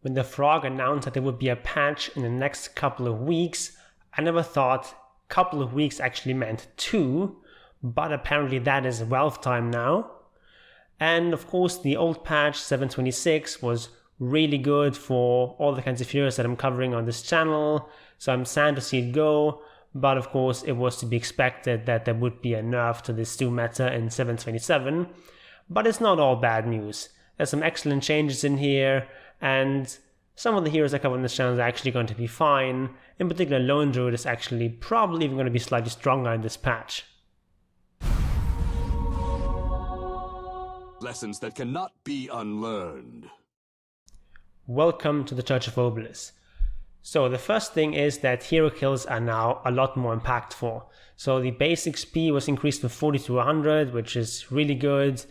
when the Frog announced that there would be a patch in the next couple of weeks, I never thought couple of weeks actually meant 2, but apparently that is Valve time now. And of course the old patch 7.26 was really good for all the kinds of heroes that I'm covering on this channel, so I'm sad to see it go, but of course it was to be expected that there would be a nerf to this Stu meta in 7.27, but it's not all bad news. There's some excellent changes in here, and some of the heroes I cover on this channel are actually going to be fine. In particular, Lone Druid is actually probably even going to be slightly stronger in this patch. Lessons that cannot be unlearned. Welcome to the Church of Obelisk. So the first thing is that hero kills are now a lot more impactful. So the base XP was increased from 40 to 100, which is really good.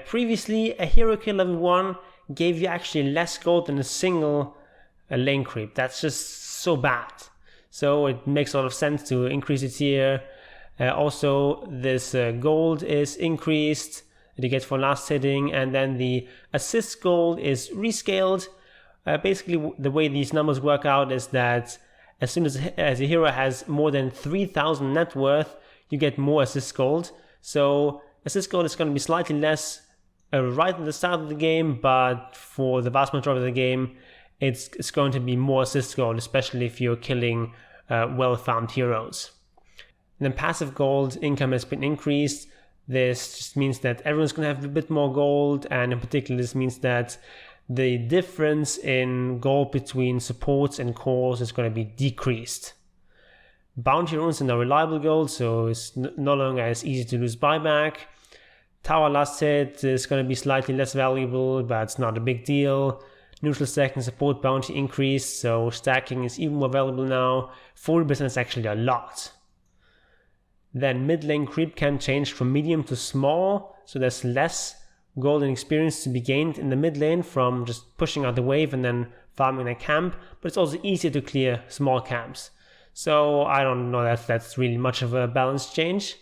Previously, a hero kill level 1 gave you actually less gold than a single lane creep. That's just so bad. So it makes a lot of sense to increase it here. Also, this gold is increased that you get for last hitting, and then the assist gold is rescaled. Basically, the way these numbers work out is that as soon as a hero has more than 3,000 net worth, you get more assist gold. So assist gold is going to be slightly less right at the start of the game, but for the vast majority of the game, it's going to be more assist gold, especially if you're killing well-farmed heroes. And then passive gold income has been increased. This just means that everyone's going to have a bit more gold, and in particular this means that the difference in gold between supports and cores is going to be decreased. Bounty runes are now reliable gold, so it's no longer as easy to lose buyback. Tower last hit is going to be slightly less valuable, but it's not a big deal. Neutral stack and support bounty increased, so stacking is even more valuable now. 40% is actually a lot. Then mid lane creep camp changed from medium to small, so there's less golden experience to be gained in the mid lane from just pushing out the wave and then farming a camp, but it's also easier to clear small camps. So I don't know that that's really much of a balance change.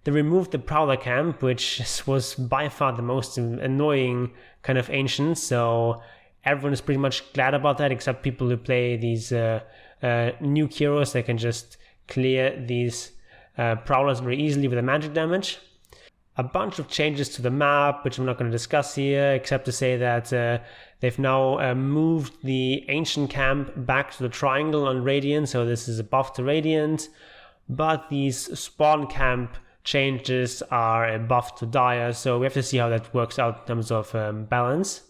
They removed the Prowler camp, which was by far the most annoying kind of ancient, so everyone is pretty much glad about that, except people who play these new heroes. They can just clear these Prowlers very easily with the magic damage. A bunch of changes to the map, which I'm not going to discuss here, except to say that they've now moved the ancient camp back to the triangle on Radiant, so this is a buff to Radiant, but these spawn camp changes are a buff to Dire, so we have to see how that works out in terms of balance.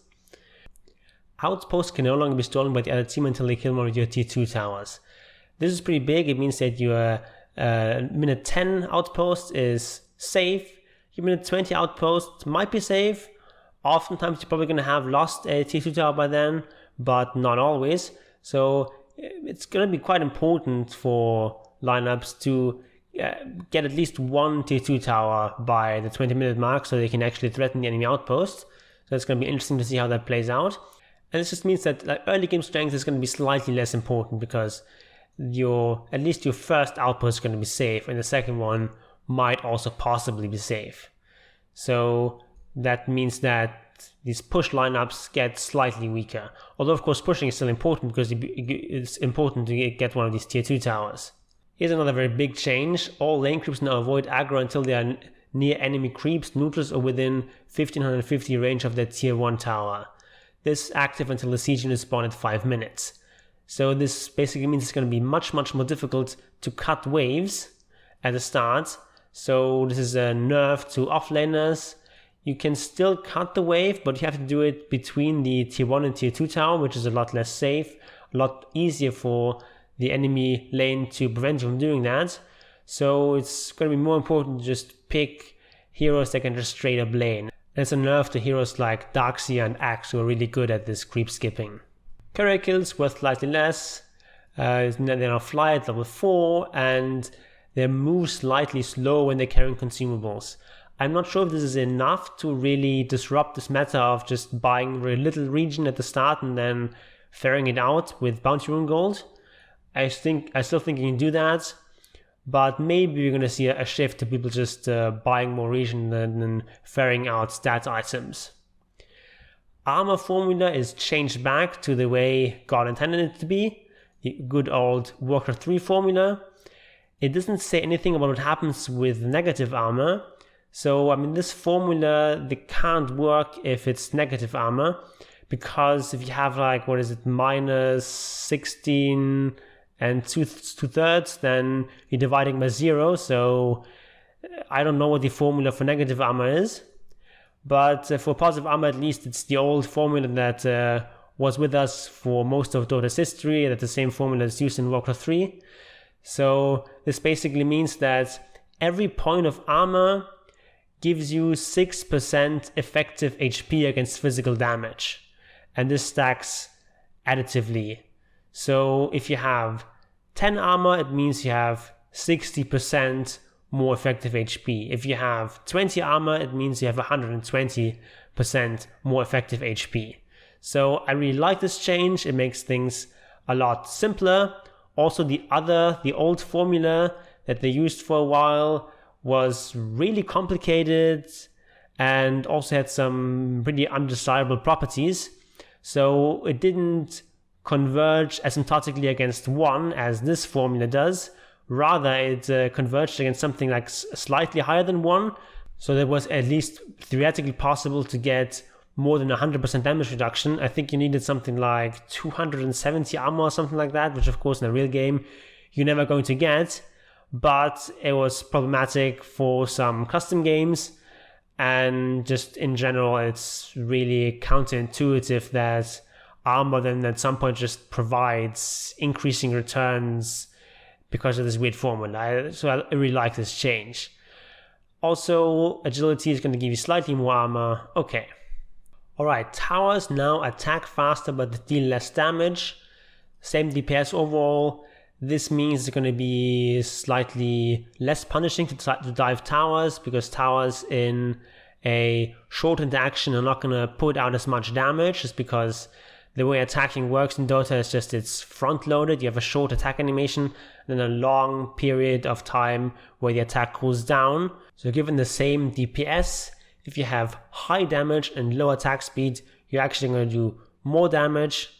Outposts can no longer be stolen by the other team until they kill one of your tier 2 towers. This is pretty big. It means that your minute 10 outpost is safe. Your minute 20 outpost might be safe. Oftentimes you're probably going to have lost a tier 2 tower by then, but not always. So it's going to be quite important for lineups to get at least one tier 2 tower by the 20-minute mark so they can actually threaten the enemy outpost. So it's going to be interesting to see how that plays out. And this just means that early game strength is going to be slightly less important because at least your first outpost is going to be safe, and the second one might also possibly be safe. So that means that these push lineups get slightly weaker. Although of course pushing is still important because it's important to get one of these tier 2 towers. Here's another very big change. All lane creeps now avoid aggro until they are near enemy creeps, neutrals, or within 1550 range of their tier 1 tower. This is active until the siege unit spawn at 5 minutes. So this basically means it's going to be much more difficult to cut waves at the start. So this is a nerf to offlaners. You can still cut the wave, but you have to do it between the tier 1 and tier 2 tower, which is a lot less safe, a lot easier for the enemy lane to prevent you from doing that. So it's going to be more important to just pick heroes that can just straight up lane. And it's a nerf to heroes like Darkseer and Axe, who are really good at this creep skipping. Carrier kills worth slightly less. They now fly at level 4, and they move slightly slow when they're carrying consumables. I'm not sure if this is enough to really disrupt this meta of just buying very little region at the start and then ferrying it out with bounty rune gold. I still think you can do that, but maybe we're going to see a shift to people just buying more region than ferrying out stat items. armor formula is changed back to the way God intended it to be, the good old Warcraft 3 formula. It doesn't say anything about what happens with negative armor. So, I mean, this formula, they can't work if it's negative armor, because if you have like, what is it, minus 16 and two-thirds, then you're dividing by 0. So I don't know what the formula for negative armor is. But for positive armor, at least it's the old formula that was with us for most of Dota's history, that's the same formula that's used in Warcraft 3. So this basically means that every point of armor gives you 6% effective HP against physical damage. And this stacks additively. So if you have 10 armor, it means you have 60% more effective HP. If you have 20 armor, it means you have 120% more effective HP. So I really like this change. It makes things a lot simpler. Also, the old formula that they used for a while was really complicated and also had some pretty undesirable properties. So it didn't converge asymptotically against 1 as this formula does. Rather, it converged against something like slightly higher than 1. So that was at least theoretically possible to get more than 100% damage reduction. I think you needed something like 270 armor or something like that, which of course in a real game you're never going to get. But it was problematic for some custom games, and just in general it's really counterintuitive that armor then at some point just provides increasing returns because of this weird formula. So I really like this change. Also, agility is going to give you slightly more armor. Okay. Alright, towers now attack faster but deal less damage. Same DPS overall. This means it's going to be slightly less punishing to dive towers, because towers in a short interaction are not going to put out as much damage, just because the way attacking works in Dota is just it's front loaded. You have a short attack animation and then a long period of time where the attack cools down. So given the same DPS, if you have high damage and low attack speed, you're actually going to do more damage.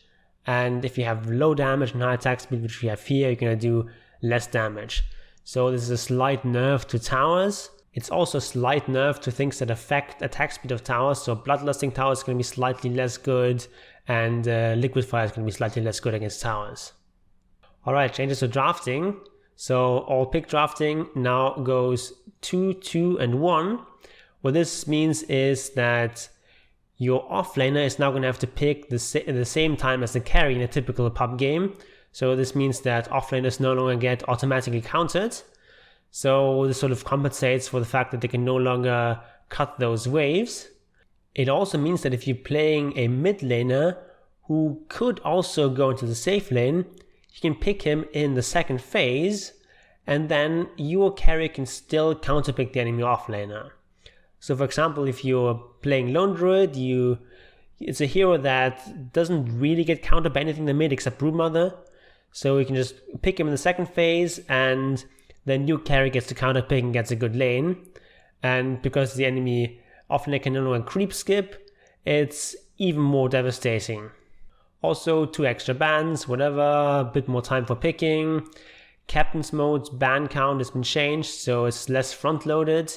And if you have low damage and high attack speed, which we have here, you're going to do less damage. So this is a slight nerf to towers. It's also a slight nerf to things that affect attack speed of towers. So Bloodlusting towers is going to be slightly less good, and Liquid Fire is going to be slightly less good against towers. Alright, changes to drafting. So all pick drafting now goes 2, 2, and 1. What this means is that your offlaner is now going to have to pick the same time as the carry in a typical pub game. So this means that offlaners no longer get automatically counted. So this sort of compensates for the fact that they can no longer cut those waves. It also means that if you're playing a mid laner who could also go into the safe lane, you can pick him in the second phase, and then your carry can still counterpick the enemy offlaner. So for example, if you're playing Lone Druid, it's a hero that doesn't really get countered by anything in the mid except Broodmother. So you can just pick him in the second phase, and then your carry gets to counterpick and gets a good lane. And because the enemy offlaner can no longer creep skip, it's even more devastating. Also, 2 extra bans, whatever, a bit more time for picking. Captain's mode's ban count has been changed, so it's less front loaded.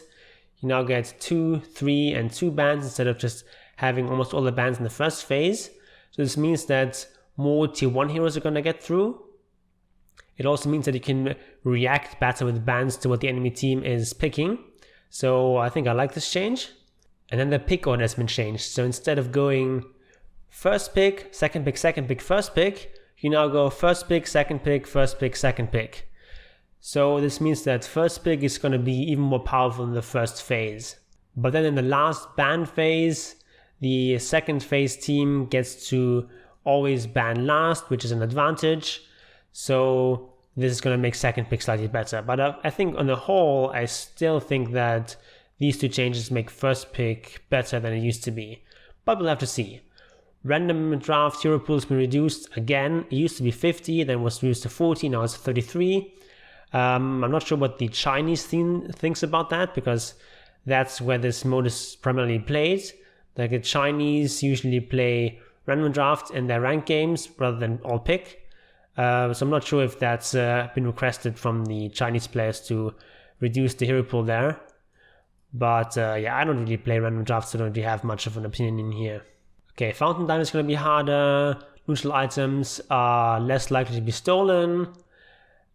You now get 2, 3, and 2 bans instead of just having almost all the bans in the first phase. So this means that more tier 1 heroes are going to get through. It also means that you can react better with bans to what the enemy team is picking. So I think I like this change. And then the pick order has been changed. So instead of going first pick, second pick, second pick, first pick, you now go first pick, second pick, first pick, second pick. So this means that first pick is going to be even more powerful in the first phase. But then in the last ban phase, the second phase team gets to always ban last, which is an advantage. So this is going to make second pick slightly better. But I think on the whole, I still think that these 2 changes make first pick better than it used to be. But we'll have to see. Random draft hero pool has been reduced again. It used to be 50, then was reduced to 40, now it's 33. I'm not sure what the Chinese team thinks about that, because that's where this mode is primarily played. Like the Chinese usually play random draft in their ranked games rather than all pick. So I'm not sure if that's been requested from the Chinese players to reduce the hero pool there. But yeah, I don't really play random drafts, so I don't really have much of an opinion in here. Okay, Fountain Dive is going to be harder. Neutral items are less likely to be stolen.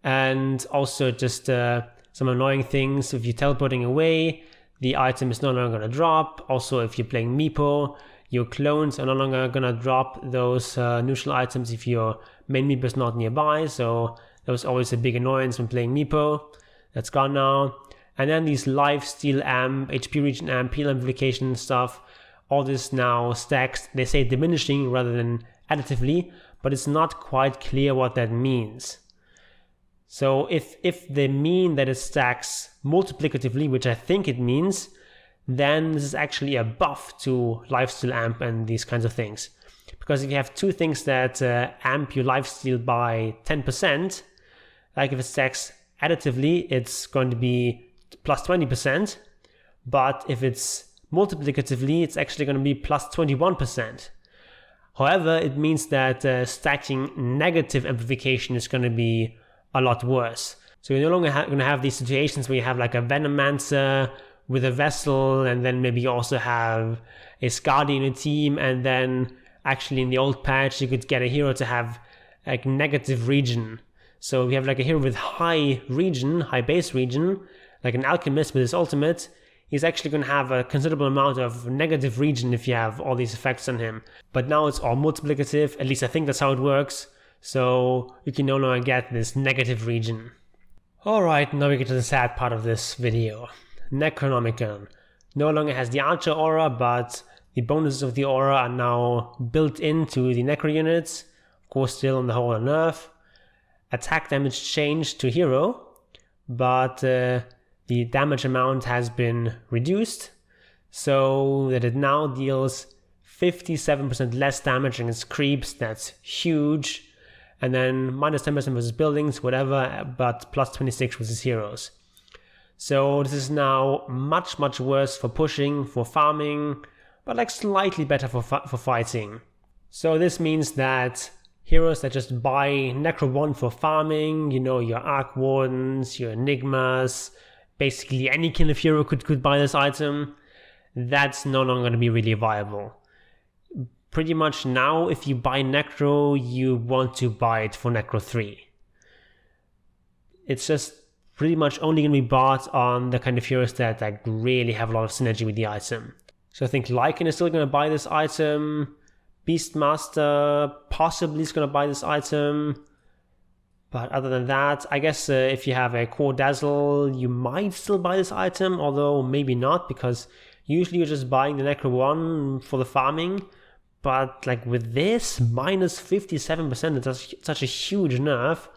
And also just some annoying things. If you're teleporting away, the item is no longer going to drop. Also, if you're playing Meepo, your clones are no longer going to drop those neutral items if your main Meepo is not nearby. So that was always a big annoyance when playing Meepo. That's gone now. And then these life steal amp, HP regen amp, heal amplification stuff, all this now stacks. They say diminishing rather than additively, but it's not quite clear what that means. So if they mean that it stacks multiplicatively, which I think it means, then this is actually a buff to lifesteal amp and these kinds of things. Because if you have two things that amp your lifesteal by 10%, like if it stacks additively, it's going to be plus 20%, but if it's multiplicatively, it's actually going to be plus 21%. However, it means that stacking negative amplification is going to be a lot worse. So you're no longer going to have these situations where you have like a Venomancer with a Vessel, and then maybe you also have a Skadi in a team, and then actually in the old patch you could get a hero to have like negative regen. So we have like a hero with high regen, high base regen, like an Alchemist with his ultimate. He's actually going to have a considerable amount of negative regen if you have all these effects on him. But now it's all multiplicative, at least I think that's how it works. So you can no longer get this negative regen. Alright, now we get to the sad part of this video. Necronomicon no longer has the Archer aura, but the bonuses of the aura are now built into the Necro units. Of course, still on the whole a nerf. Attack damage changed to hero, but the damage amount has been reduced, so that it now deals 57% less damage against creeps. That's huge. And then minus 10% versus buildings, whatever, but plus 26 versus heroes. So this is now much, much worse for pushing, for farming, but like slightly better for fighting. So this means that heroes that just buy Necro 1 for farming, you know, your Arc Wardens, your Enigmas, basically any kind of hero could buy this item, that's no longer going to be really viable. Pretty much now, if you buy Necro, you want to buy it for Necro 3. It's just pretty much only going to be bought on the kind of heroes that like really have a lot of synergy with the item. So I think Lycan is still going to buy this item. Beastmaster possibly is going to buy this item. But other than that, I guess if you have a Core Dazzle, you might still buy this item, although maybe not, because usually you're just buying the Necro 1 for the farming. But like with this, minus 57%, it's such a huge nerf.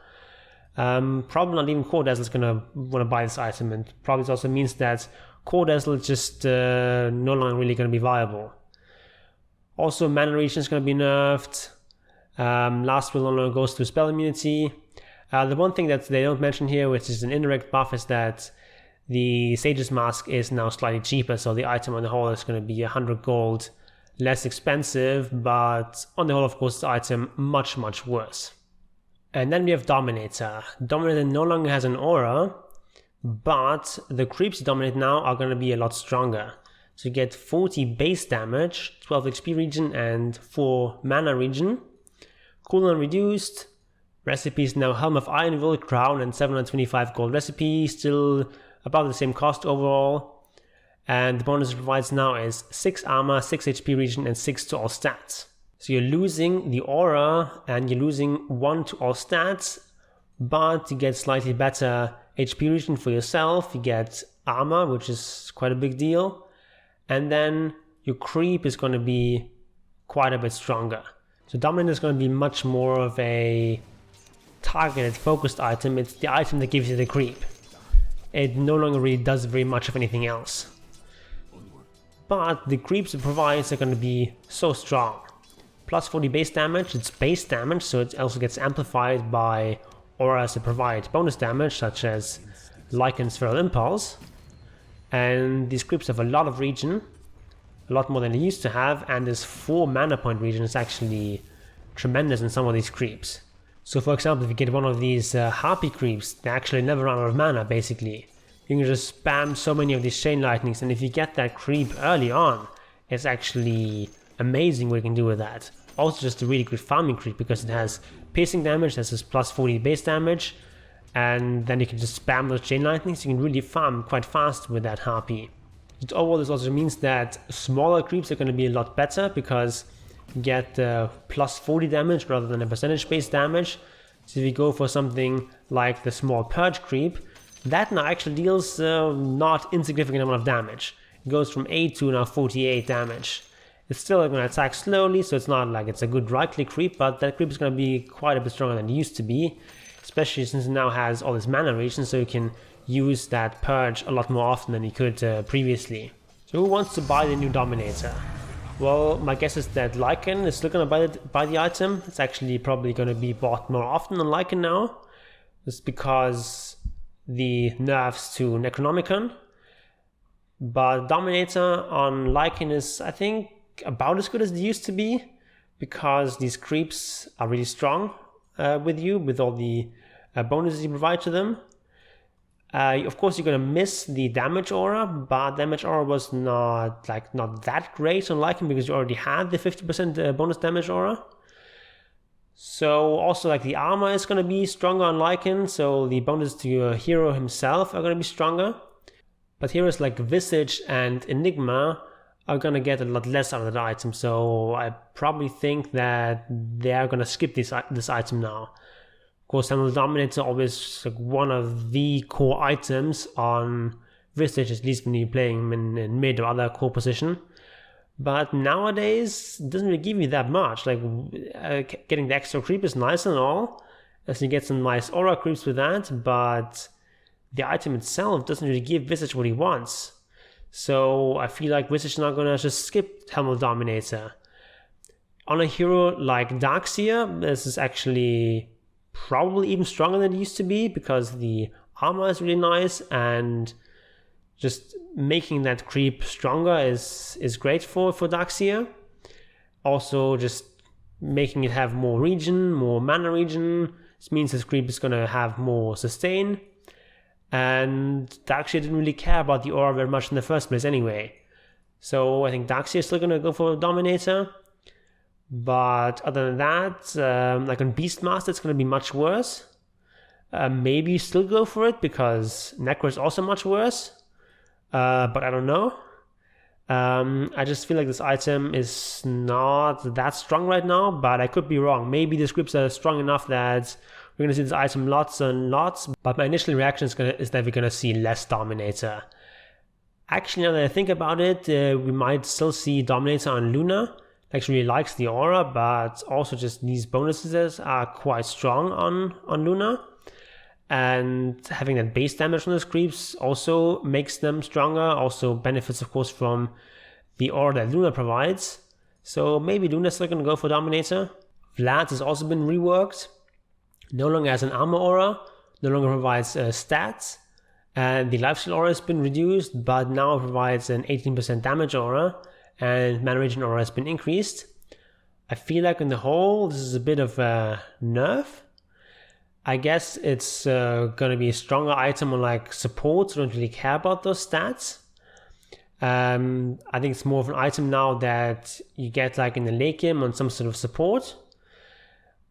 Probably not even Core Dazzle is going to want to buy this item, and probably it also means that Core Dazzle is just no longer really going to be viable. Also, Mana Regen is going to be nerfed. Last will no longer goes to spell immunity. The one thing that they don't mention here, which is an indirect buff, is that the Sage's Mask is now slightly cheaper, so the item on the whole is going to be 100 gold less expensive, but on the whole, of course, the item much, much worse. And then we have Dominator. Dominator no longer has an aura, but the creeps you dominate now are going to be a lot stronger. So you get 40 base damage, 12 HP regen, and 4 mana regen. Cooldown reduced. Recipes now Helm of Iron Will, Crown, and 725 gold recipe, still about the same cost overall. And the bonus it provides now is 6 armor, 6 HP regen, and 6 to all stats. So you're losing the aura and you're losing 1 to all stats, but you get slightly better HP regen for yourself. You get armor, which is quite a big deal. And then your creep is going to be quite a bit stronger. So Dominator is going to be much more of a targeted, focused item. It's the item that gives you the creep. It no longer really does very much of anything else. But the creeps it provides are going to be so strong. Plus 40 base damage, it's base damage, so it also gets amplified by auras that provide bonus damage, such as Lycan's Feral Impulse. And these creeps have a lot of regen. a lot more than it used to have, and this 4 mana point regen is actually tremendous in some of these creeps. So for example, if you get one of these harpy creeps, they actually never run out of mana basically. You can just spam so many of these chain lightnings, and if you get that creep early on, it's actually amazing what you can do with that. Also just a really good farming creep because it has piercing damage, has this plus 40 base damage, and then you can just spam those chain lightnings. You can really farm quite fast with that harpy. But overall, this also means that smaller creeps are going to be a lot better because you get plus 40 damage rather than a percentage based damage. So if you go for something like the small purge creep, that now actually deals not insignificant amount of damage. It goes from 8 to now 48 damage. It's still going to attack slowly, so it's not like it's a good right click creep, but that creep is going to be quite a bit stronger than it used to be, especially since it now has all this mana regen, so you can use that purge a lot more often than you could previously. So who wants to buy the new Dominator? Well, my guess is that Lycan is still going to buy the item. It's actually probably going to be bought more often than Lycan now. It's because the nerfs to Necronomicon. But Dominator on Lycan is, I think, about as good as it used to be, because these creeps are really strong with you, with all the bonuses you provide to them. Of course, you're going to miss the damage aura, but damage aura was not that great on Lycan because you already had the 50% bonus damage aura. So also like the armor is going to be stronger on Lycan, so the bonus to your hero himself are going to be stronger. But heroes like Visage and Enigma are going to get a lot less out of that item, so I probably think that they are going to skip this item now. Of course, Hormonal Dominator is always like one of the core items on Visage, at least when you're playing him in mid or other core position. But nowadays, it doesn't really give you that much. Like, getting the extra creep is nice and all, as you get some nice aura creeps with that, but the item itself doesn't really give Visage what he wants. So I feel like Visage is not going to just skip Hormonal Dominator. On a hero like Darkseer, this is actually probably even stronger than it used to be because the armor is really nice, and just making that creep stronger is great for Darkseer. Also just making it have more regen, more mana regen. This means this creep is going to have more sustain. And Darkseer didn't really care about the aura very much in the first place anyway. So I think Darkseer is still going to go for Dominator. But other than that, like on Beastmaster, it's going to be much worse. Maybe still go for it because Necro is also much worse. But I don't know. I just feel like this item is not that strong right now, but I could be wrong. Maybe the scripts are strong enough that we're going to see this item lots and lots, but my initial reaction is that we're going to see less Dominator. Actually, now that I think about it, we might still see Dominator on Luna. Actually really likes the aura, but also just these bonuses are quite strong on Luna. And having that base damage from those creeps also makes them stronger, also benefits of course from the aura that Luna provides. So maybe Luna's still going to go for Dominator. Vlad has also been reworked. No longer has an armor aura, no longer provides stats, and the lifesteal aura has been reduced, but now provides an 18% damage aura, and mana regen aura has been increased. I feel like on the whole, this is a bit of a nerf. I guess it's going to be a stronger item on like support, so don't really care about those stats. I think it's more of an item now that you get like in the late game on some sort of support.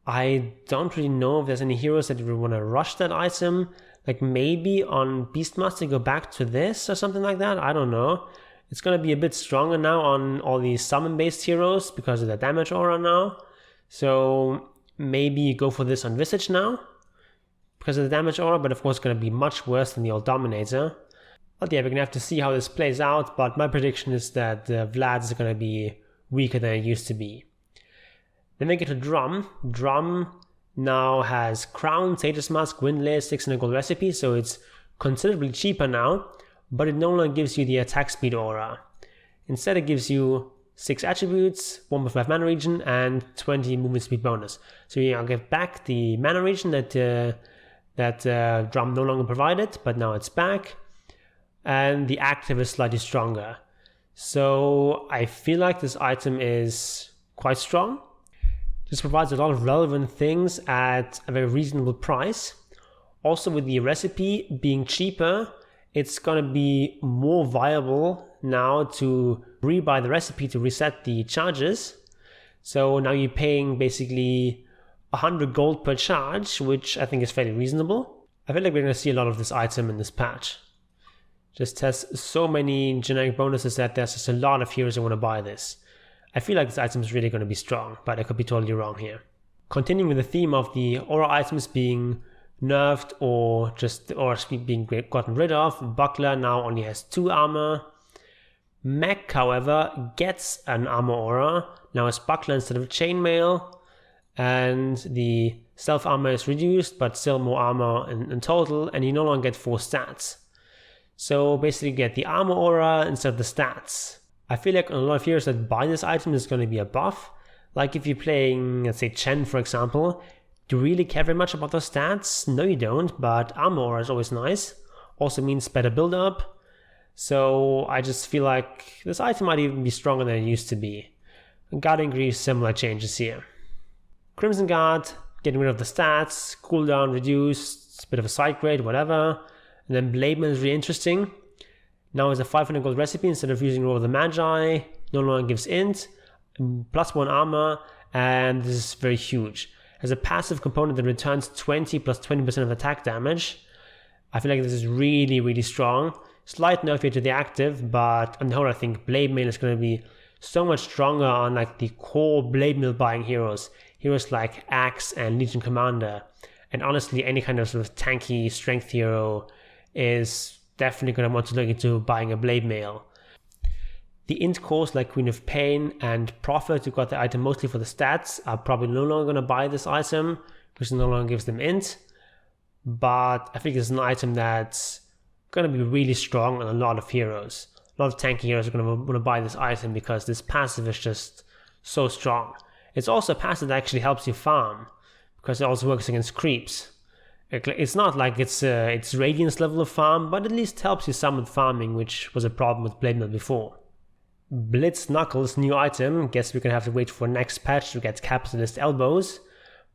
I don't really know if there's any heroes that would want to rush that item. Like maybe on Beastmaster go back to this or something like that. I don't know. It's going to be a bit stronger now on all these summon based heroes because of the damage aura now. So maybe go for this on Visage now because of the damage aura, but of course it's going to be much worse than the old Dominator. But yeah, we're going to have to see how this plays out, but my prediction is that Vlad is going to be weaker than it used to be. Then we get to Drum. Drum now has Crown, Sage's Mask, Windlace, 600 gold recipe, so it's considerably cheaper now, but it no longer gives you the attack speed aura. Instead it gives you 6 attributes, 1.5 mana regen, and 20 movement speed bonus. So you now get back the mana regen that Drum no longer provided, but now it's back, and the active is slightly stronger. So I feel like this item is quite strong. This provides a lot of relevant things at a very reasonable price. Also, with the recipe being cheaper, it's going to be more viable now to rebuy the recipe to reset the charges. So now you're paying basically 100 gold per charge, which I think is fairly reasonable. I feel like we're going to see a lot of this item in this patch. Just has so many generic bonuses that there's just a lot of heroes who want to buy this. I feel like this item is really going to be strong, but I could be totally wrong here. Continuing with the theme of the aura items being nerfed or just the aura speed being gotten rid of, Buckler now only has 2 armor. Mech, however, gets an armor aura, now has Buckler instead of chainmail, and the stealth armor is reduced, but still more armor in total, and you no longer get 4 stats. So basically you get the armor aura instead of the stats. I feel like on a lot of heroes that buy this item is going to be a buff. Like if you're playing, let's say, Chen for example, do you really care very much about those stats? No you don't, but armor aura is always nice. Also means better build up. So I just feel like this item might even be stronger than it used to be. Guarding Greaves, similar changes here. Crimson Guard, getting rid of the stats, cooldown reduced, it's a bit of a side grade, whatever. And then Blademen is really interesting. Now it's a 500 gold recipe instead of using Roll of the Magi, no longer gives int, +1 armor, and this is very huge. Has a passive component that returns 20 plus 20% of attack damage. I feel like this is really, really strong. Slight nerf here to the active, but on the whole I think Blademen is going to be so much stronger on like the core Blade Mill buying heroes. Heroes like Axe and Legion Commander. And honestly, any kind of sort of tanky strength hero is definitely going to want to look into buying a Blade Mail. The int cores like Queen of Pain and Prophet, who got the item mostly for the stats, are probably no longer going to buy this item because it no longer gives them int. But I think it's an item that's going to be really strong on a lot of heroes. A lot of tanky heroes are going to want to buy this item because this passive is just so strong. It's also a passive that actually helps you farm because it also works against creeps. It's not like it's Radiance level of farm, but at least helps you some with farming, which was a problem with Blade Mill before. Blitz Knuckles, new item. Guess we're gonna have to wait for next patch to get Capitalist Elbows.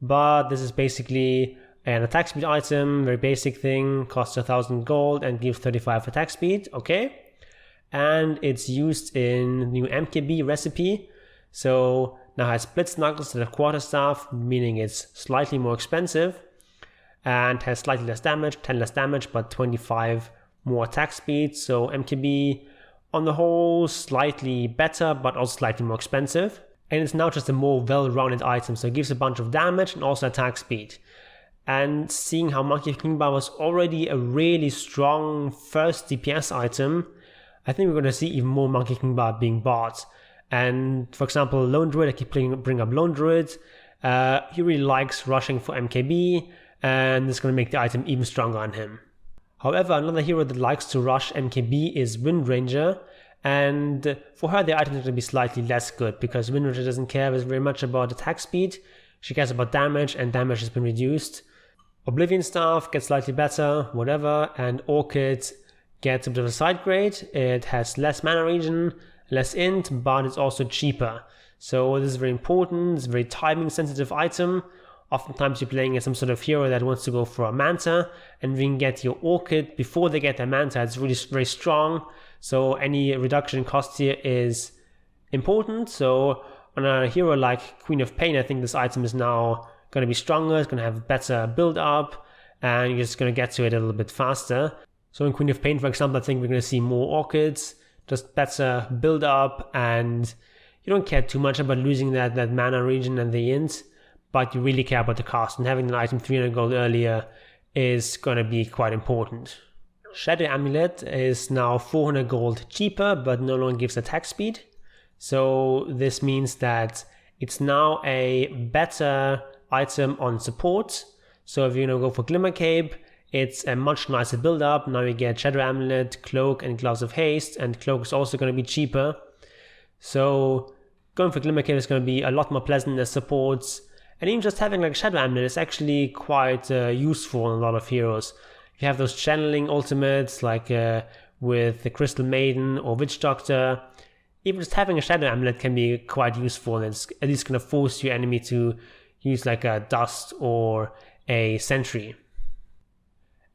But this is basically an attack speed item, very basic thing, costs 1000 gold and gives 35 attack speed, okay? And it's used in new MKB recipe. So now has Blitz Knuckles instead of Quarterstaff, meaning it's slightly more expensive. And has slightly less damage, 10 less damage, but 25 more attack speed. So MKB on the whole slightly better, but also slightly more expensive. And it's now just a more well-rounded item, so it gives a bunch of damage and also attack speed. And seeing how Monkey King Bar was already a really strong first DPS item, I think we're going to see even more Monkey King Bar being bought. And for example, Lone Druid, I keep bring up Lone Druid. He really likes rushing for MKB, and it's going to make the item even stronger on him. However, another hero that likes to rush MKB is Wind Ranger, and for her the item is going to be slightly less good because Wind Ranger doesn't care very much about attack speed. She cares about damage, and damage has been reduced. Oblivion Staff gets slightly better, whatever, and Orchid gets a bit of a side grade. It has less mana regen, less int, but it's also cheaper. So this is very important, it's a very timing sensitive item. Oftentimes you're playing as some sort of hero that wants to go for a Manta, and we can get your Orchid before they get their Manta. It's really very strong, so any reduction in cost here is important. So on a hero like Queen of Pain, I think this item is now going to be stronger, it's going to have better build up, and you're just going to get to it a little bit faster. So in Queen of Pain, for example, I think we're going to see more Orchids, just better build up, and you don't care too much about losing that mana regen and the int, but you really care about the cost, and having an item 300 gold earlier is going to be quite important. Shadow Amulet is now 400 gold cheaper, but no longer gives attack speed. So this means that it's now a better item on support. So if you're going to go for Glimmer Cape, it's a much nicer build up. Now you get Shadow Amulet, Cloak, and Gloves of Haste, and Cloak is also going to be cheaper. So going for Glimmer Cape is going to be a lot more pleasant as supports. And even just having like Shadow Amulet is actually quite useful on a lot of heroes. You have those channeling ultimates like with the Crystal Maiden or Witch Doctor. even just having a Shadow Amulet can be quite useful, and it's at least going to force your enemy to use like a Dust or a Sentry.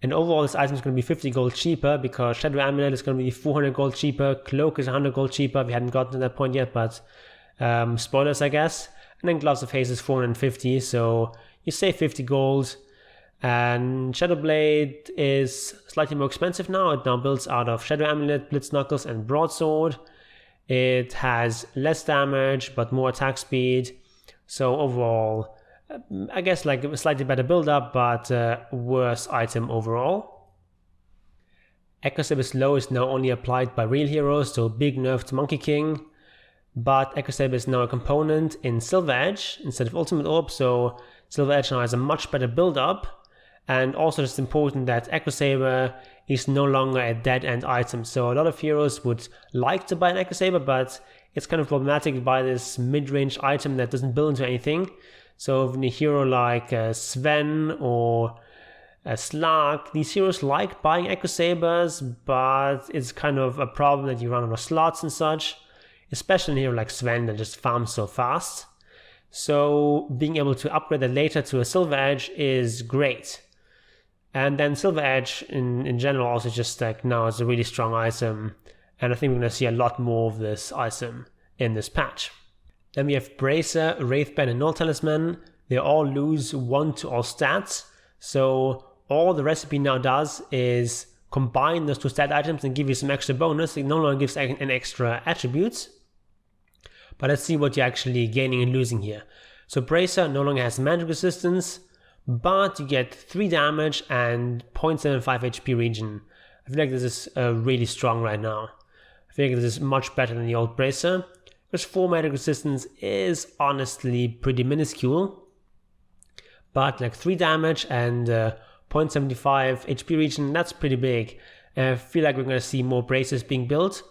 And overall this item is going to be 50 gold cheaper because Shadow Amulet is going to be 400 gold cheaper, Cloak is 100 gold cheaper. We haven't gotten to that point yet, but spoilers I guess. And then Gloves of Haste is 450, so you save 50 gold. And Shadow Blade is slightly more expensive now. It now builds out of Shadow Amulet, Blitz Knuckles and Broadsword. It has less damage but more attack speed. So overall, I guess like a slightly better build up, but worse item overall. Echo Sabre's Low is now only applied by real heroes, so big nerf to Monkey King. But Echo Sabre is now a component in Silver Edge instead of Ultimate Orb, so Silver Edge now has a much better build up. And also it's important that Echo Sabre is no longer a dead end item. So a lot of heroes would like to buy an Echo Sabre, but it's kind of problematic to buy this mid-range item that doesn't build into anything. So when a hero like Sevven or Slark, these heroes like buying Echo Sabres, but it's kind of a problem that you run out of slots and such, especially in a hero like Sven that just farms so fast. So being able to upgrade that later to a Silver Edge is great. And then Silver Edge in general also just like now is a really strong item, and I think we're going to see a lot more of this item in this patch. Then we have Bracer, Wraithband and Null Talisman. They all lose 1 to all stats, so all the recipe now does is combine those 2 stat items and give you some extra bonus. It no longer gives an extra attributes. But let's see what you're actually gaining and losing here. So Bracer no longer has magic resistance, but you get 3 damage and 0.75 HP regen. I feel like this is really strong right now. I feel like this is much better than the old Bracer, because 4 magic resistance is honestly pretty minuscule. But like 3 damage and 0.75 HP regen, that's pretty big. And I feel like we're going to see more Bracers being built.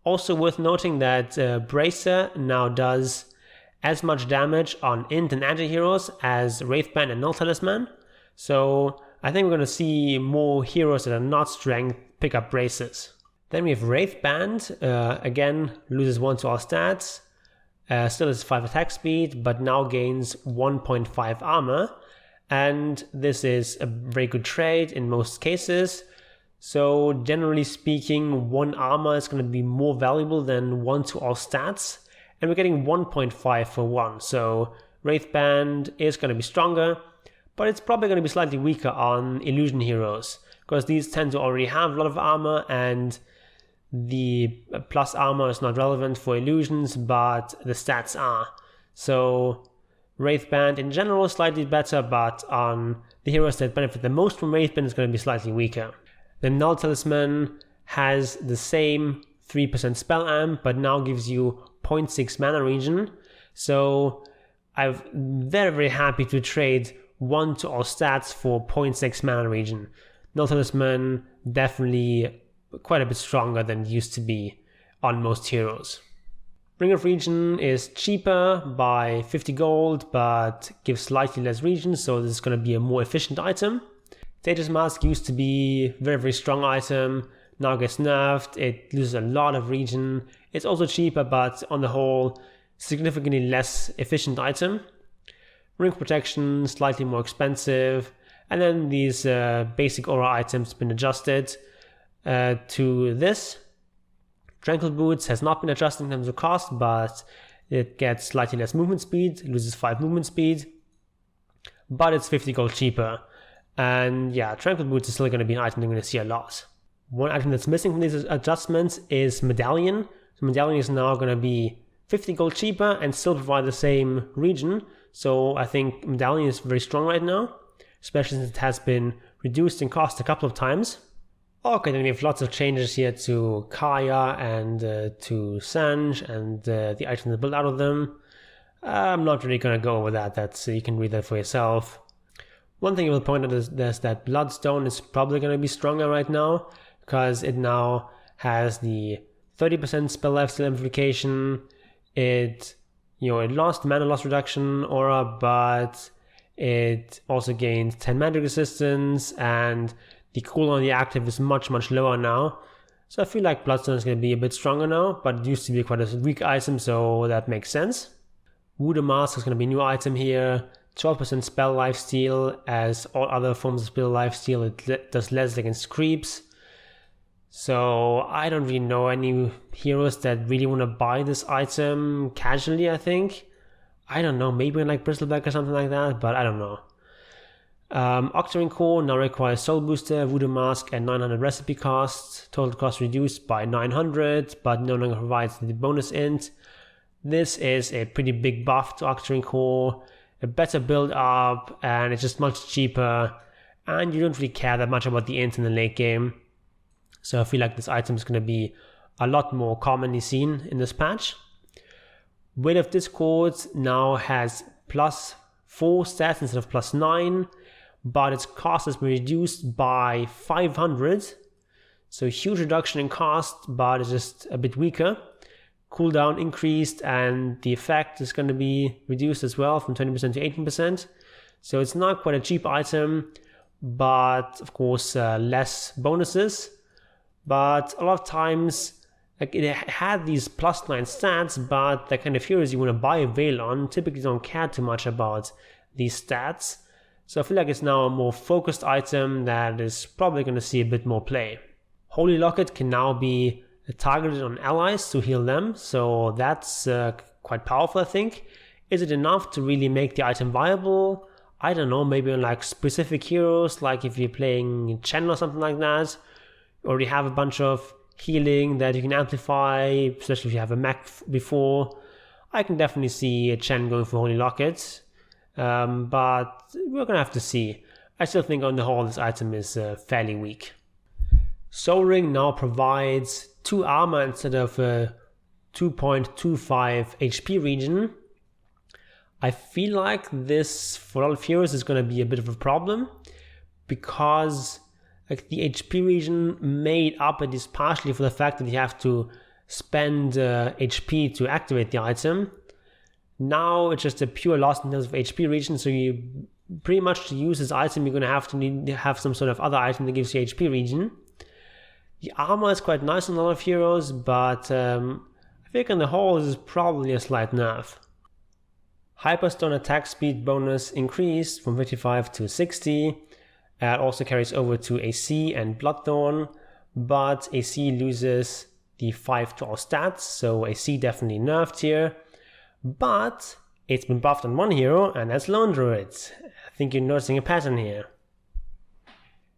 Also worth noting that Bracer now does as much damage on int and anti-heroes as Wraithband and Null Talisman. So I think we're going to see more heroes that are not strength pick up Bracers. Then we have Wraithband, again loses 1 to all stats, still has 5 attack speed, but now gains 1.5 armor. And this is a very good trade in most cases. So generally speaking, 1 armor is going to be more valuable than 1 to all stats. And we're getting 1.5 for 1. So Wraithband is going to be stronger, but it's probably going to be slightly weaker on illusion heroes, because these tend to already have a lot of armor, and the plus armor is not relevant for illusions, but the stats are. So Wraithband in general is slightly better, but on the heroes that benefit the most from Wraithband is going to be slightly weaker. The Null Talisman has the same 3% spell amp, but now gives you 0.6 mana regen. So I'm very, very happy to trade 1 to all stats for 0.6 mana regen. Null Talisman definitely quite a bit stronger than it used to be on most heroes. Ring of Regen is cheaper by 50 gold, but gives slightly less regen, so this is going to be a more efficient item. Sage's Mask used to be a very, very strong item, now gets nerfed, it loses a lot of regen. It's also cheaper, but on the whole, significantly less efficient item. Ring Protection, slightly more expensive. And then these basic aura items have been adjusted to this. Tranquil Boots has not been adjusted in terms of cost, but it gets slightly less movement speed, it loses 5 movement speed, but it's 50 gold cheaper. And yeah, Tranquil Boots is still going to be an item you're going to see a lot. One item that's missing from these adjustments is Medallion. So Medallion is now going to be 50 gold cheaper and still provide the same regen. So I think Medallion is very strong right now, especially since it has been reduced in cost a couple of times. Okay, then we have lots of changes here to Kaya and to Sanj and the items that build out of them. I'm not really going to go over that. That's you can read that for yourself. One thing I will point out is that Bloodstone is probably going to be stronger right now, because it now has the 30% spell lifesteal amplification. It lost mana loss reduction aura, but it also gained 10 magic resistance, and the cooldown on the active is much, much lower now. So I feel like Bloodstone is going to be a bit stronger now, but it used to be quite a weak item, so that makes sense. Voodoo Mask is going to be a new item here. 12% spell lifesteal, as all other forms of spell lifesteal, it does less against creeps. So I don't really know any heroes that really want to buy this item casually, I think. I don't know, maybe in like Bristleback or something like that, but I don't know. Octarine Core now requires Soul Booster, Voodoo Mask, and 900 recipe cost. Total cost reduced by 900, but no longer provides the bonus int. This is a pretty big buff to Octarine Core, a better build up, and it's just much cheaper. And you don't really care that much about the int in the late game. So I feel like this item is going to be a lot more commonly seen in this patch. Weight of Discord now has +4 stats instead of +9, but its cost has been reduced by 500. So huge reduction in cost, but it's just a bit weaker. Cooldown increased, and the effect is going to be reduced as well from 20% to 18%. So it's not quite a cheap item, but of course less bonuses. But a lot of times, like, it had these +9 stats, but the kind of heroes you want to buy a Veil on typically don't care too much about these stats. So I feel like it's now a more focused item that is probably going to see a bit more play. Holy Locket can now be targeted on allies to heal them, so that's quite powerful, I think. Is it enough to really make the item viable? I don't know, maybe on like specific heroes, like if you're playing Chen or something like that. Or you have a bunch of healing that you can amplify, especially if you have a mech before. I can definitely see a Chen going for Holy Locket, but we're gonna have to see. I still think on the whole this item is fairly weak. Soul Ring now provides 2 armor instead of a 2.25 HP regen. I feel like this for a lot of heroes is gonna be a bit of a problem, because like the HP regen made up at least partially for the fact that you have to spend HP to activate the item. Now it's just a pure loss in terms of HP regen, so you pretty much to use this item you're going to need to have some sort of other item that gives you HP regen. The armor is quite nice on a lot of heroes, but I think on the whole this is probably a slight nerf. Hyperstone attack speed bonus increased from 55 to 60. It also carries over to AC and Bloodthorn, but AC loses the 5 to all stats, so AC definitely nerfed here. But it's been buffed on one hero, and that's Lone Druid. I think you're noticing a pattern here.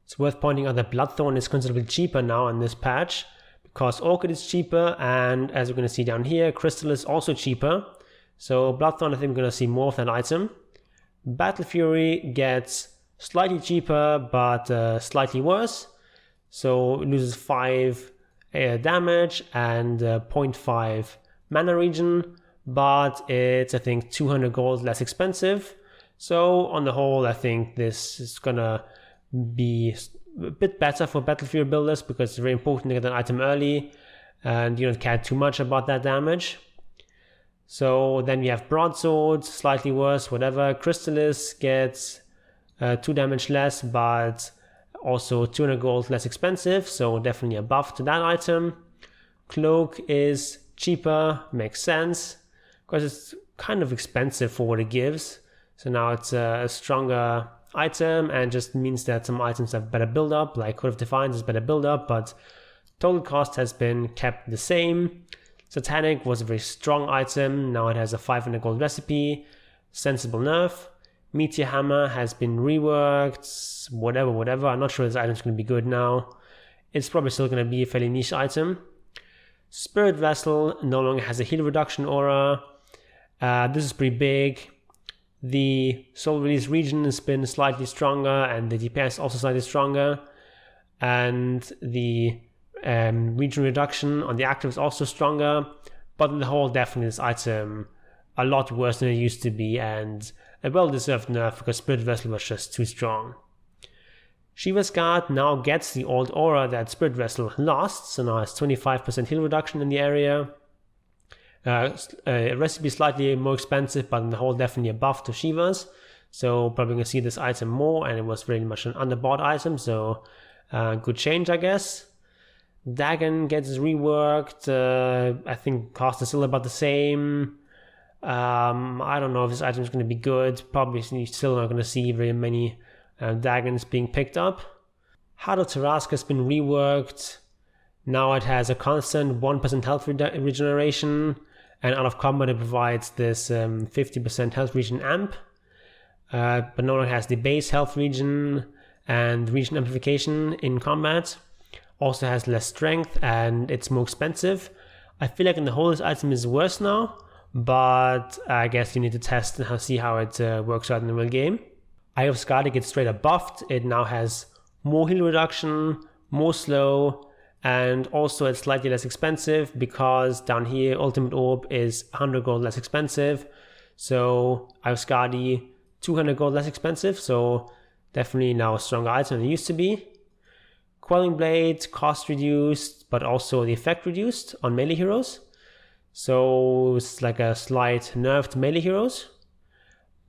It's worth pointing out that Bloodthorn is considerably cheaper now in this patch, because Orchid is cheaper, and as we're going to see down here, Crystal is also cheaper. So Bloodthorn, I think we're going to see more of that item. Battle Fury gets slightly cheaper, but slightly worse. So it loses 5 damage and 0.5 mana regen, but it's, I think, 200 gold less expensive. So on the whole, I think this is gonna be a bit better for Battle Fury builders, because it's very important to get an item early and you don't care too much about that damage. So then we have Broadsword, slightly worse, whatever. Crystalis gets 2 damage less, but also 200 gold less expensive, so definitely a buff to that item. Cloak is cheaper, makes sense, because it's kind of expensive for what it gives. So now it's a stronger item, and just means that some items have better build up, like Code of Defiance has better build up, but total cost has been kept the same. Satanic was a very strong item, now it has a 500 gold recipe, sensible nerf. Meteor Hammer has been reworked, whatever. I'm not sure this item's going to be good now. It's probably still going to be a fairly niche item. Spirit Vessel no longer has a heal reduction aura. This is pretty big. The Soul Release region has been slightly stronger, and the DPS also slightly stronger. And the region reduction on the active is also stronger. But in the whole, definitely this item a lot worse than it used to be, and a well-deserved nerf because Spirit Vessel was just too strong. Shiva's Guard now gets the old aura that Spirit Vessel lost, so now it's 25% heal reduction in the area. Recipe slightly more expensive, but in the whole definitely a buff to Shiva's, so probably going to see this item more, and it was very much an underbought item, so good change, I guess. Dagon gets reworked. I think cost is still about the same. I don't know if this item is going to be good. Probably still not going to see very many Dagons being picked up. Heart of Tarask has been reworked. Now it has a constant 1% health regeneration, and out of combat it provides this 50% health regen amp. But no longer has the base health regen and regen amplification in combat. Also has less strength and it's more expensive. I feel like in the whole this item is worse now, but I guess you need to test and see how it works out in the real game. Eye of Skadi gets straight up buffed. It now has more heal reduction, more slow, and also it's slightly less expensive because down here Ultimate Orb is 100 gold less expensive. So Eye of Skadi 200 gold less expensive, so definitely now a stronger item than it used to be. Quelling Blade, cost reduced, but also the effect reduced on melee heroes. So it's like a slight nerf to melee heroes.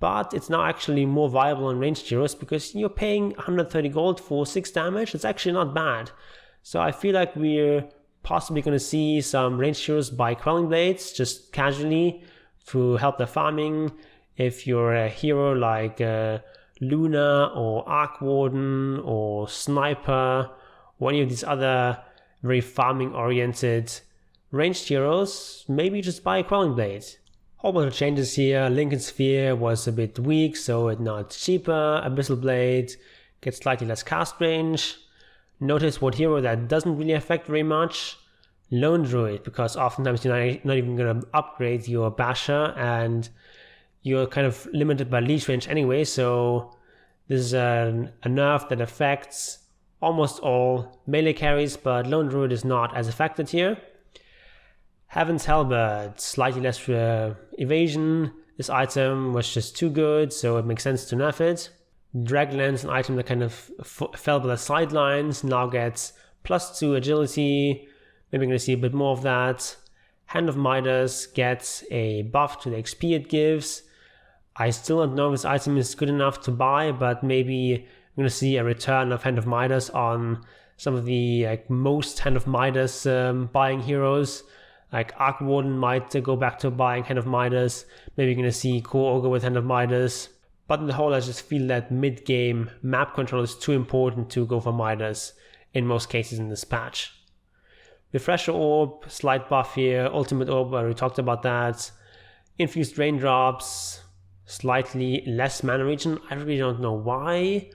But it's now actually more viable on ranged heroes because you're paying 130 gold for 6 damage. It's actually not bad. So I feel like we're possibly going to see some ranged heroes buy Quelling Blades just casually to help their farming. If you're a hero like Luna or Arc Warden or Sniper or any of these other very farming oriented ranged heroes, maybe just buy a Quelling Blade. Whole bunch of changes here. Lincoln Sphere was a bit weak, so it's not cheaper. Abyssal Blade gets slightly less cast range. Notice what hero that doesn't really affect very much. Lone Druid, because oftentimes you're not even going to upgrade your Basher and you're kind of limited by leash range anyway, so this is a nerf that affects almost all melee carries, but Lone Druid is not as affected here. Heaven's Halberd, slightly less evasion. This item was just too good, so it makes sense to nerf it. Dragonlance, an item that kind of fell by the sidelines, now gets +2 agility. Maybe we're going to see a bit more of that. Hand of Midas gets a buff to the XP it gives. I still don't know if this item is good enough to buy, but maybe we're going to see a return of Hand of Midas on some of the most Hand of Midas buying heroes. Like Arc Warden might go back to buying Hand of Midas. Maybe you're going to see Core Ogre with Hand of Midas. But in the whole, I just feel that mid-game map control is too important to go for Midas in most cases in this patch. Refresher Orb, slight buff here. Ultimate Orb, we talked about that. Infused Raindrops, slightly less mana regen. I really don't know why.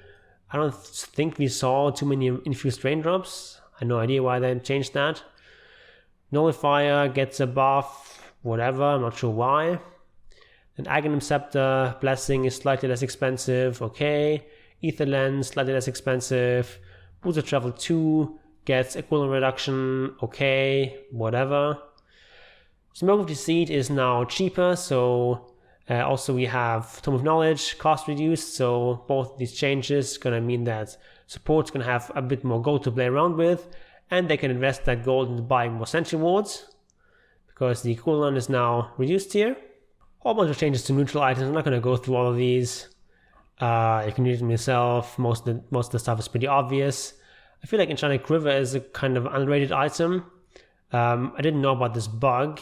I don't think we saw too many Infused Raindrops. I have no idea why they changed that. Nullifier gets a buff, whatever, I'm not sure why. And Aghanim Scepter, Blessing is slightly less expensive, okay. Ether Lens, slightly less expensive. Boots of Travel 2 gets equivalent reduction, okay, whatever. Smoke of Deceit is now cheaper, so also we have Tome of Knowledge, cost reduced, so both these changes gonna mean that support's gonna have a bit more gold to play around with, and they can invest that gold into buying more Sentry Wards, because the cooldown is now reduced here. Whole bunch of changes to neutral items. I'm not going to go through all of these. You can read them yourself. Most of the stuff is pretty obvious. I feel like Enchanted Quiver is a kind of underrated item. I didn't know about this bug,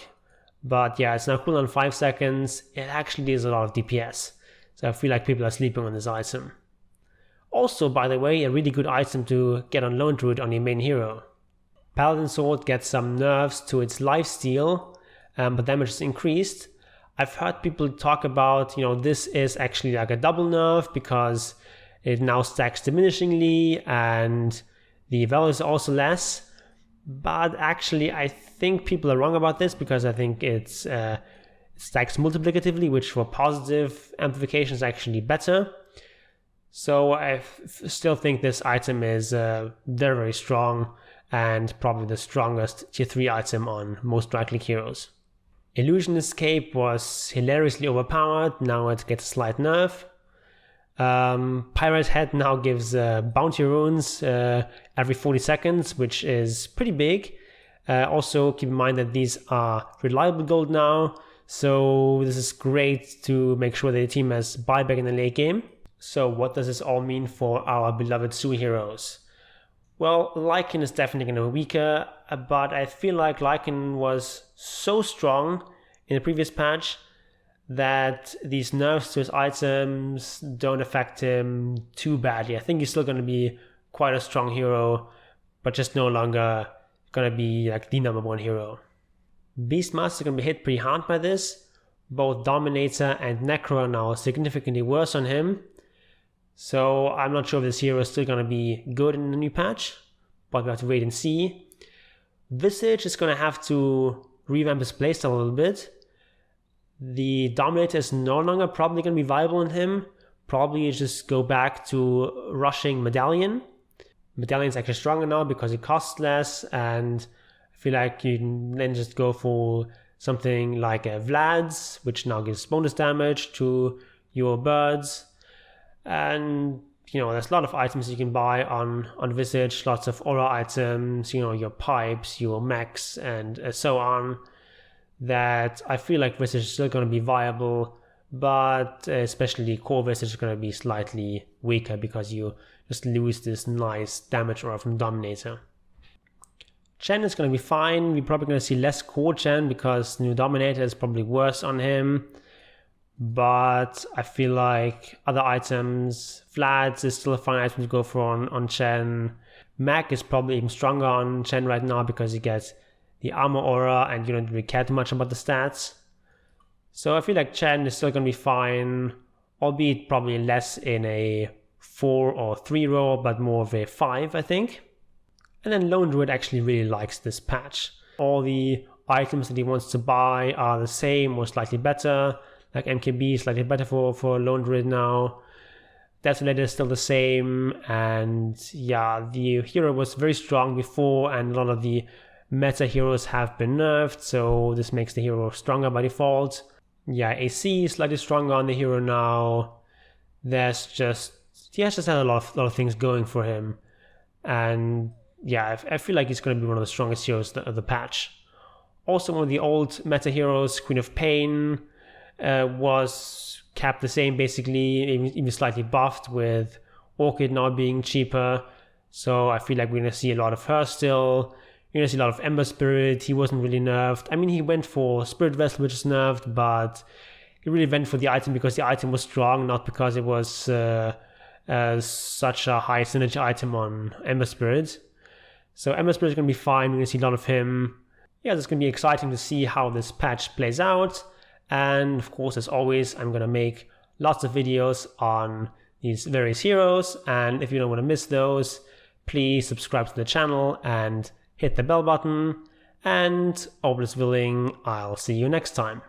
but yeah, it's now cooldown 5 seconds. It actually deals a lot of DPS, so I feel like people are sleeping on this item. Also, by the way, a really good item to get on Lone Druid on your main hero. Palin Sword gets some nerfs to its lifesteal, but damage is increased. I've heard people talk about, this is actually like a double nerf because it now stacks diminishingly and the values are also less. But actually, I think people are wrong about this because I think it stacks multiplicatively, which for positive amplification is actually better. So I still think this item is very, very strong and probably the strongest tier 3 item on most right-click heroes. Illusion Escape was hilariously overpowered, now it gets a slight nerf. Pirate Head now gives bounty runes every 40 seconds, which is pretty big. Also keep in mind that these are reliable gold now, so this is great to make sure that the team has buyback in the late game. So what does this all mean for our beloved Sui heroes? Well, Lycan is definitely going to be weaker, but I feel like Lycan was so strong in the previous patch that these nerfs to his items don't affect him too badly. I think he's still going to be quite a strong hero, but just no longer going to be like the #1 hero. Beastmaster is going to be hit pretty hard by this. Both Dominator and Necro are now significantly worse on him. So I'm not sure if this hero is still going to be good in the new patch, but we have to wait and see. Visage is going to have to revamp his playstyle a little bit. The Dominator is no longer probably going to be viable on him. Probably just go back to rushing Medallion. Medallion's actually stronger now because it costs less, and I feel like you can then just go for something like a Vlad's, which now gives bonus damage to your birds. And there's a lot of items you can buy on Visage, lots of aura items, your pipes, your mechs, and so on, that I feel like Visage is still going to be viable, but especially core Visage is going to be slightly weaker because you just lose this nice damage aura from Dominator. Chen is going to be fine. We're probably going to see less core Chen because new Dominator is probably worse on him. But I feel like other items, Vlad is still a fine item to go for on Chen. Mac is probably even stronger on Chen right now because he gets the armor aura and you don't really care too much about the stats. So I feel like Chen is still going to be fine, albeit probably less in a 4 or 3 role, but more of a 5, I think. And then Lone Druid actually really likes this patch. All the items that he wants to buy are the same or slightly better. Like MKB is slightly better for Lone Druid now. Desolator is still the same. And yeah, the hero was very strong before, and a lot of the meta heroes have been nerfed, so this makes the hero stronger by default. Yeah, AC is slightly stronger on the hero now. He has just had a lot of things going for him. And yeah, I feel like he's going to be one of the strongest heroes of the patch. Also, one of the old meta heroes, Queen of Pain, was capped the same basically, even slightly buffed, with Orchid now being cheaper. So I feel like we're going to see a lot of her still. You're going to see a lot of Ember Spirit. He wasn't really nerfed. I mean, he went for Spirit Vessel, which is nerfed, but he really went for the item because the item was strong, not because it was such a high synergy item on Ember Spirit. So Ember Spirit is going to be fine. We're going to see a lot of him. Yeah, it's going to be exciting to see how this patch plays out. And of course, as always, I'm going to make lots of videos on these various heroes. And if you don't want to miss those, please subscribe to the channel and hit the bell button. And all is willing, I'll see you next time.